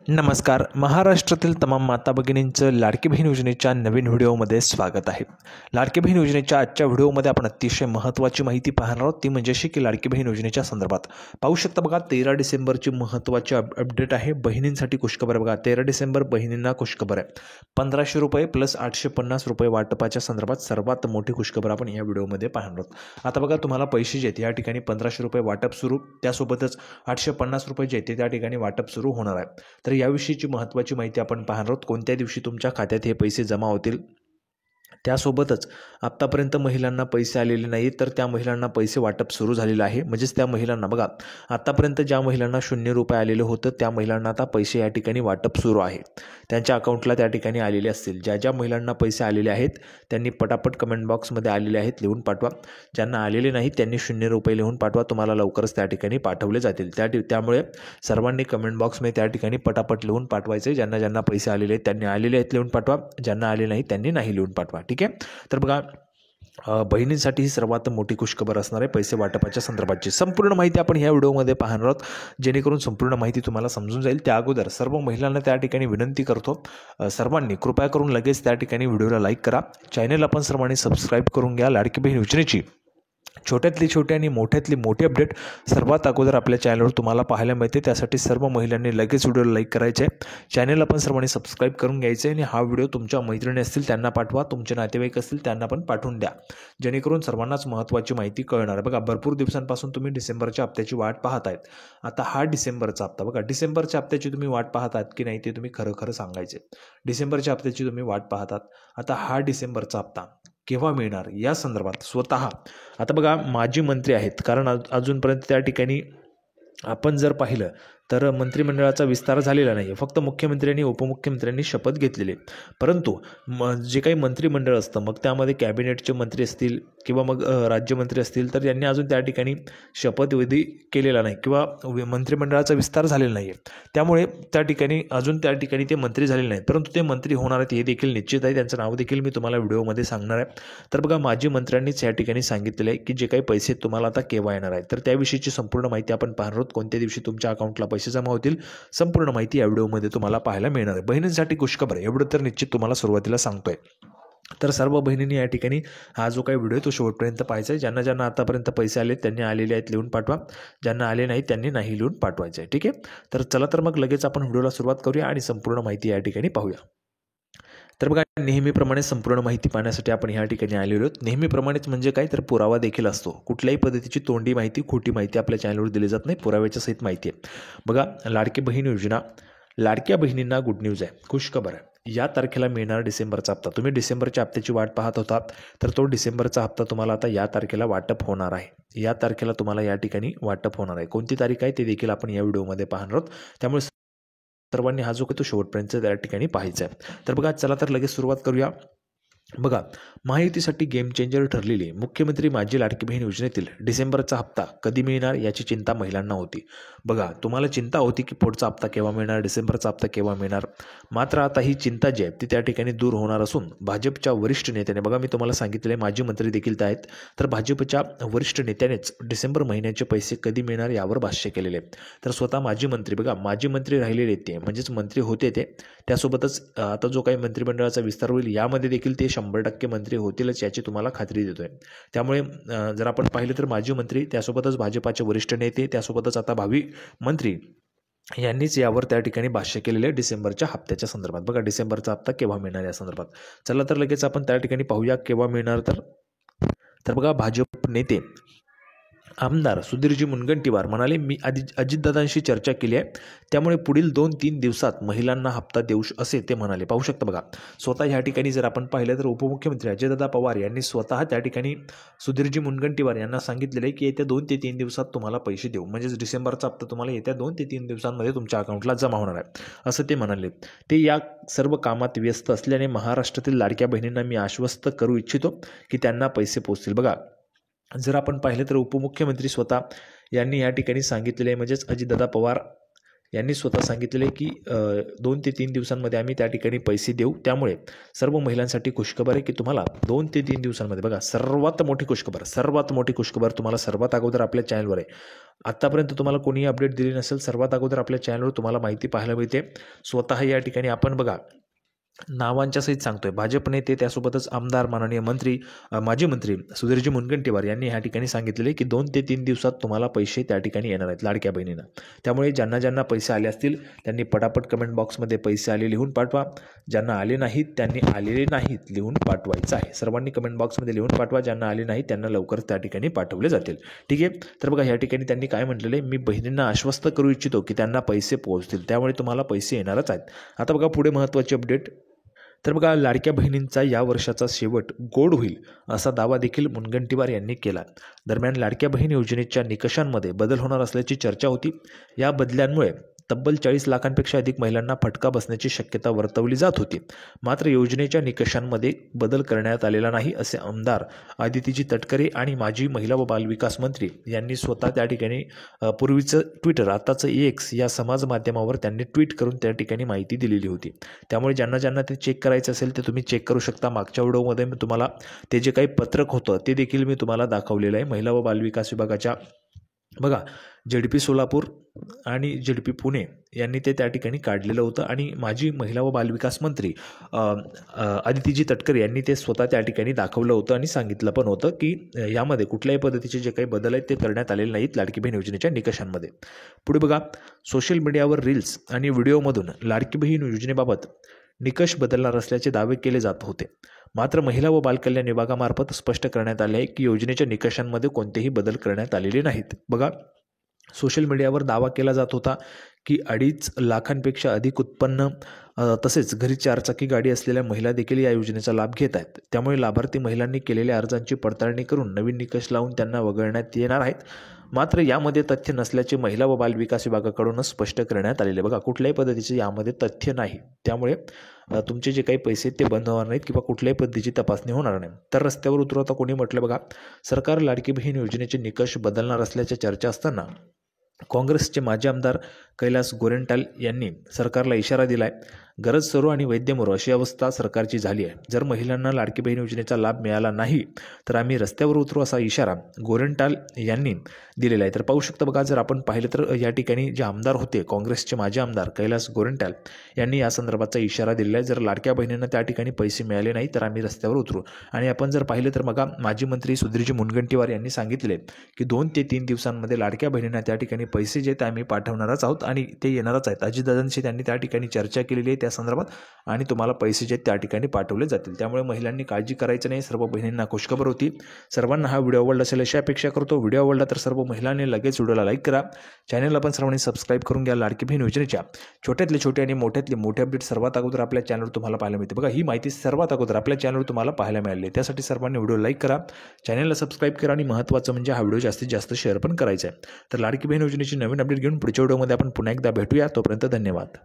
नमस्कार. महाराष्ट्रातील तमाम माता भगिनींचं लाडकी बहीण योजनेच्या नवीन व्हिडिओमध्ये स्वागत आहे. लाडकी बहीण योजनेच्या आजच्या व्हिडिओमध्ये आपण अतिशय महत्त्वाची माहिती पाहणार आहोत. ती म्हणजे अशी की लाडकी बहीण योजनेच्या संदर्भात पाहू शकता बघा, 13 डिसेंबरची महत्त्वाची अपडेट आहे. बहिणींसाठी खुशखबर आहे बघा. 13 डिसेंबर बहिणींना खुशखबर आहे. 1500 रुपये प्लस 850 रुपये वाटपाच्या संदर्भात सर्वात मोठी खुशखबर आपण या व्हिडिओमध्ये पाहणार आहोत. आता बघा, तुम्हाला पैसे जे आहेत या ठिकाणी 1500 रुपये वाटप सुरू, त्यासोबतच 850 रुपये जे आहेत त्या ठिकाणी वाटप सुरू होणार आहे. तर याविषयीची महत्त्वाची माहिती आपण पाहणार आहोत. कोणत्या दिवशी तुमच्या खात्यात हे पैसे जमा होतील, त्यासोबतच आत्तापर्यंत महिलांना पैसे आलेले नाही तर त्या महिलांना पैसे वाटप सुरू झालेलं आहे. म्हणजेच त्या महिलांना बघा, आत्तापर्यंत ज्या महिलांना 0 रुपये आलेलं होतं त्या महिलांना आता पैसे या ठिकाणी वाटप सुरू आहे. त्यांच्या अकाउंटला त्या ठिकाणी आलेले असतील. ज्या ज्या महिलांना पैसे आलेले आहेत त्यांनी पटापट कमेंट बॉक्समध्ये आलेले आहेत लिहून पाठवा. ज्यांना आलेले नाहीत त्यांनी 0 रुपये लिहून पाठवा. तुम्हाला लवकरच त्या ठिकाणी पाठवले जातील. त्यामुळे सर्वांनी कमेंट बॉक्समध्ये त्या ठिकाणी पटापट लिहून पाठवायचे. ज्यांना ज्यांना पैसे आलेले आहेत त्यांनी आलेले आहेत लिहून पाठवा. ज्यांना आले नाही त्यांनी नाही लिहून पाठवा. ठीक आहे. तर बघा, बहिणींसाठी ही सर्वात मोठी खुशखबर असणार आहे पैसे वाटपाच्या संदर्भातची. संपूर्ण माहिती आपण ह्या व्हिडिओमध्ये पाहणार आहोत, जेणेकरून संपूर्ण माहिती तुम्हाला समजून जाईल. त्या अगोदर सर्व महिलांना त्या ठिकाणी विनंती करतो, सर्वांनी कृपया करून लगेच त्या ठिकाणी व्हिडिओला लाईक करा. चॅनल आपण सर्वांनी सबस्क्राईब करून घ्या. लाडकी बहीण योजनेची छोट्यातली छोटी आणि मोठ्यातली मोठी अपडेट सर्वात अगोदर आपल्या चॅनलवर तुम्हाला पाहायला मिळते. त्यासाठी सर्व महिलांनी लगेच व्हिडिओला लाईक करायचे आहे. चॅनल आपण सर्वांनी सबस्क्राईब करून घ्यायचे आणि हा व्हिडिओ तुमच्या मैत्रिणी असतील त्यांना पाठवा, तुमचे नातेवाईक असतील त्यांना पण पाठवून द्या, जेणेकरून सर्वांनाच महत्त्वाची माहिती कळणार आहे. बघा, भरपूर दिवसांपासून तुम्ही डिसेंबरच्या हप्त्याची वाट पाहत आहेत. आता हा डिसेंबरचा हप्ता बघा, डिसेंबरच्या हप्त्याची तुम्ही वाट पाहतात की नाही ते तुम्ही खरं खरं सांगायचे. डिसेंबरच्या हप्त्याची तुम्ही वाट पाहतात. आता हा डिसेंबरचा हप्ता केव्हा मिळणार या संदर्भात स्वतः आता बघा, माजी मंत्री आहेत, कारण अजूनपर्यंत त्या ठिकाणी आपण जर पाहिलं तर मंत्रिमंडळाचा विस्तार झालेला नाही. फक्त मुख्यमंत्री आणि उपमुख्यमंत्र्यांनी शपथ घेतलेली. परंतु जे काही मंत्रिमंडळ असतं मग त्यामध्ये कॅबिनेटचे मंत्री असतील किंवा मग राज्यमंत्री असतील तर यांनी अजून त्या ठिकाणी शपथविधी केलेला नाही किंवा मंत्रिमंडळाचा विस्तार झालेला नाही आहे. त्यामुळे त्या ठिकाणी ते मंत्री झालेले नाहीत, परंतु ते मंत्री होणार आहेत हे देखील निश्चित आहे. त्यांचं नाव देखील मी तुम्हाला व्हिडिओमध्ये सांगणार आहे. तर बघा, माजी मंत्र्यांनीच या ठिकाणी सांगितलेलं आहे की जे काही पैसे तुम्हाला आता केव्हा येणार आहेत, तर त्याविषयीची संपूर्ण माहिती आपण पाहणार आहोत. कोणत्या दिवशी तुमच्या अकाउंटला पैसे जमा होतील संपूर्ण माहिती या व्हिडिओमध्ये तुम्हाला पाहायला मिळणार आहे. बहिणींसाठी खुशखबर आहे एवढं तर निश्चित तुम्हाला सुरुवातीला सांगतोय. तर सर्व बहिणींनी या ठिकाणी हा जो काही व्हिडिओ तो शेवटपर्यंत पाहायचा आहे. ज्यांना ज्यांना आतापर्यंत पैसे आले त्यांनी आलेले आहेत लिहून पाठवा. ज्यांना आले नाही त्यांनी नाही लिहून पाठवायचं आहे. ठीक आहे. तर चला तर मग लगेच आपण व्हिडिओला सुरुवात करूया आणि संपूर्ण माहिती या ठिकाणी पाहूया. तर बघा, नेहमीप्रमाणे संपूर्ण माहिती पाहण्यासाठी आपण ह्या ठिकाणी आलेलो आहोत. नेहमीप्रमाणेच म्हणजे काय, तर पुरावा देखील असतो. कुठल्याही पद्धतीची तोंडी माहिती, खोटी माहिती आपल्या चॅनलवर दिली जात नाही. पुराव्याच्या सहित माहिती आहे. बघा, लाडकी बहीण योजना, लाडक्या बहिणींना गुड न्यूज आहे, खुशखबर आहे. या तारखेला मिळणार डिसेंबरचा हप्ता. तुम्ही डिसेंबरच्या हप्त्याची वाट पाहत होतात तर तो डिसेंबरचा हप्ता तुम्हाला आता या तारखेला वाटप होणार आहे. या तारखेला तुम्हाला या ठिकाणी वाटप होणार आहे. कोणती तारीख आहे ते देखील आपण या व्हिडिओमध्ये पाहणार आहोत. त्यामुळे सर्वांनी हा जो काही तो शेवटपर्यंत त्या ठिकाणी पाहायचा आहे. तर बघा, चला तर लगेच सुरुवात करूया. बघा, महायुतीसाठी गेम चेंजर ठरलेली मुख्यमंत्री माझी लाडकी बहीण योजनेतील डिसेंबरचा हप्ता कधी मिळणार याची चिंता महिलांना होती. बघा, तुम्हाला चिंता होती की पुढचा हप्ता केव्हा मिळणार, डिसेंबरचा हप्ता केव्हा मिळणार. मात्र आता ही चिंता जी आहे ती त्या ठिकाणी दूर होणार असून भाजपच्या वरिष्ठ नेत्याने, बघा मी तुम्हाला सांगितले माजी मंत्री देखील त्या आहेत, तर भाजपच्या वरिष्ठ नेत्यानेच डिसेंबर महिन्याचे पैसे कधी मिळणार यावर भाष्य केलेले आहे. तर स्वतः माजी मंत्री, बघा माजी मंत्री राहिलेले ते म्हणजेच मंत्री होते ते, त्यासोबतच आता जो काही मंत्रिमंडळाचा विस्तार होईल यामध्ये देखील ते 100% मंत्री होतीलच याची तुम्हाला खात्री देतोय. त्यामुळे जर आपण पाहिलं तर माजी मंत्री, त्यासोबतच भाजपाचे वरिष्ठ नेते, त्यासोबतच आता भावी मंत्री यांनीच यावर त्या ठिकाणी भाष्य केलेले आहे डिसेंबरच्या हप्त्याच्या संदर्भात. बघा, डिसेंबरचा हप्ता केव्हा मिळणार या संदर्भात. चला तर लगेच आपण त्या ठिकाणी पाहूया केव्हा मिळणार. तर बघा, भाजप नेते आमदार सुधीरजी मुनगंटीवार म्हणाले, मी अजितदादांशी चर्चा केली आहे, त्यामुळे पुढील 2-3 दिवसात महिलांना हप्ता देऊ असे ते म्हणाले. पाहू शकता बघा, स्वतः ह्या ठिकाणी जर आपण पाहिलं तर उपमुख्यमंत्री अजितदादा पवार यांनी स्वतः त्या ठिकाणी सुधीरजी मुनगंटीवार यांना सांगितलेलं आहे की येत्या 2 ते 3 दिवसात तुम्हाला पैसे देऊ, म्हणजेच डिसेंबरचा हप्ता तुम्हाला येत्या 2 ते 3 दिवसांमध्ये तुमच्या अकाउंटला जमा होणार आहे असं ते म्हणाले. ते या सर्व कामात व्यस्त असल्याने महाराष्ट्रातील लाडक्या बहिणींना मी आश्वस्त करू इच्छितो की त्यांना पैसे पोहोचतील. बघा, जर आपण पाहिलं तर उपमुख्यमंत्री स्वतः यांनी या ठिकाणी सांगितलेले आहे, म्हणजेच अजितदादा पवार यांनी स्वतः सांगितलेले की 2 ते 3 दिवसांमध्ये आम्ही त्या ठिकाणी पैसे देऊ. त्यामुळे सर्व महिलांसाठी खुशखबर आहे की तुम्हाला 2 ते 3 दिवसांमध्ये बघा सर्वात मोठी खुशखबर तुम्हाला सर्वात अगोदर आपल्या चॅनलवर आहे. आत्तापर्यंत तुम्हाला कोणीही अपडेट दिली नसेल, सर्वात अगोदर आपल्या चॅनलवर तुम्हाला माहिती पाहायला मिळते. स्वतः या ठिकाणी आपण बघा नावांच्या सहित सांगतोय, भाजप नेते त्यासोबतच आमदार माननीय माजी मंत्री सुधीरजी मुनगंटीवार यांनी ह्या ठिकाणी सांगितलेले की 2 ते 3 दिवसात तुम्हाला पैसे त्या ठिकाणी येणार आहेत लाडक्या बहिणींना. त्यामुळे ज्यांना पैसे आले असतील त्यांनी पटापट कमेंट बॉक्समध्ये पैसे आले लिहून पाठवा. ज्यांना आले नाहीत त्यांनी आलेले नाहीत लिहून पाठवायचं आहे. सर्वांनी कमेंट बॉक्समध्ये लिहून पाठवा. ज्यांना आले नाहीत त्यांना लवकरच त्या ठिकाणी पाठवले जातील. ठीक आहे. तर बघा ह्या ठिकाणी त्यांनी काय म्हटलेले, मी बहिणींना आश्वस्त करू इच्छितो की त्यांना पैसे पोहोचतील, त्यामुळे तुम्हाला पैसे येणारच आहेत. आता बघा पुढे महत्त्वाची अपडेट. तर बघा लाडक्या बहिणींचा या वर्षाचा शेवट गोड होईल असा दावा देखील मुनगंटीवार यांनी केला. दरम्यान लाडक्या बहीण योजनेच्या निकषांमध्ये बदल होणार असल्याची चर्चा होती. या बदल्यांमुळे तब्बल 40 लाखांपेक्षा अधिक महिलांना फटका बसण्याची शक्यता वर्तवली जात होती. मात्र योजनेच्या निकषांमध्ये बदल करण्यात आलेला नाही असे आमदार आदितीजी तटकरे आणि माजी महिला व बालविकास मंत्री यांनी स्वतः त्या ठिकाणी पूर्वीचं ट्विटर आताचं X या समाज माध्यमावर त्यांनी ट्विट करून त्या ठिकाणी माहिती दिलेली होती. त्यामुळे ज्यांना ते चेक करायचं असेल ते तुम्ही चेक करू शकता. मागच्या व्हिडिओमध्ये मी तुम्हाला ते जे काही पत्रक होतं ते देखील मी तुम्हाला दाखवलेलं आहे. महिला व बालविकास विभागाच्या बघा ZP सोलापूर आणि ZP पुणे यांनी ते त्या ठिकाणी काढलेलं होतं आणि माजी महिला व बालविकास मंत्री आदितीजी तटकरे यांनी ते स्वतः त्या ठिकाणी दाखवलं होतं आणि सांगितलं पण होतं की यामध्ये कुठल्याही पद्धतीचे जे काही बदल आहेत ते करण्यात आलेले नाहीत लाडकी बहीण योजनेच्या निकषांमध्ये. पुढे बघा सोशल मीडियावर रील्स आणि व्हिडिओमधून लाडकी बहीण योजनेबाबत निकष बदलणार असल्याचे दावे केले जात होते. मात्र महिला व बालकल्याण विभागामार्फत स्पष्ट करण्यात आले आहे की योजनेच्या निकषांमध्ये कोणतेही बदल करण्यात आलेले नाहीत. बघा सोशल मीडियावर दावा केला जात होता की 2.5 लाखांपेक्षा अधिक उत्पन्न तसेच घरी 4चाकी गाडी असलेल्या महिला देखील या योजनेचा लाभ घेत आहेत. त्यामुळे लाभार्थी महिलांनी केलेल्या अर्जांची पडताळणी करून नवीन निकष लावून त्यांना वगळण्यात येणार आहेत. मात्र यामध्ये तथ्य नसल्याचे महिला व बालविकास विभागाकडूनच स्पष्ट करण्यात आलेले. बघा कुठल्याही पद्धतीचे यामध्ये तथ्य नाही. त्यामुळे तुमचे जे काही पैसे ते बंद होणार नाहीत किंवा कुठल्याही पद्धतीची तपासणी होणार नाही. तर रस्त्यावर उतरवता कोणी म्हटलं बघा सरकार लाडकी बहीण योजनेचे निकष बदलणार असल्याच्या चर्चा असताना काँग्रेसचे माजी आमदार कैलास गोरेंटाल यांनी सरकारला इशारा दिला आहे. गरज सरो आणि वैद्य मरो अशी अवस्था सरकारची झाली आहे. जर महिलांना लाडकी बहीण योजनेचा लाभ मिळाला नाही तर आम्ही रस्त्यावर उतरू असा इशारा गोरेंटाल यांनी दिलेला आहे. तर पाहू शकता बघा जर आपण पाहिलं तर या ठिकाणी जे आमदार होते काँग्रेसचे माजी आमदार कैलास गोरेंटाल यांनी या संदर्भाचा इशारा दिलेला आहे. जर लाडक्या बहिणींना त्या ठिकाणी पैसे मिळाले नाही तर आम्ही रस्त्यावर उतरू. आणि आपण जर पाहिलं तर बघा माजी मंत्री सुधीरजी मुनगंटीवार यांनी सांगितले की 2 ते 3 दिवसांमध्ये लाडक्या बहिणींना त्या ठिकाणी पैसे जे ते आम्ही पाठवणारच आहोत आणि ते येणारच आहेत. अजितदादांशी त्यांनी त्या ठिकाणी चर्चा केलेली आहे त्या संदर्भात आणि तुम्हाला पैसे जे त्या ठिकाणी पाठवले जातील. त्यामुळे महिलांनी काळजी करायचं नाही. सर्व बहिणींना खुशखबर होती. सर्वांना हा व्हिडिओ आवडला असेल अशी अपेक्षा करतो. व्हिडिओ आवडला तर सर्व महिलांनी लगेच व्हिडिओला लाईक करा. चॅनलला पण सर्वांनी सबस्क्राईब करून घ्या. लाडकी बहीण योजनेच्या छोट्यातले छोटे आणि मोठ्यातले मोठे अपडेट सर्वात अगोदर आपल्या चॅनलवर तुम्हाला पाहायला मिळते. बघा ही माहिती सर्वात अगोदर आपल्या चॅनलवर तुम्हाला पाहायला मिळाली. त्यासाठी सर्वांनी व्हिडिओ लाईक करा, चॅनलला सबस्क्राईब करा आणि महत्त्वाचं म्हणजे हा व्हिडिओ जास्तीत जास्त शेअर पण करायचा आहे. तर लाडकी बहीण योजनेची नवीन अपडेट घेऊन पुढच्या व्हिडिओमध्ये आपण पुन्हा एकदा भेटूया. तोपर्यंत धन्यवाद.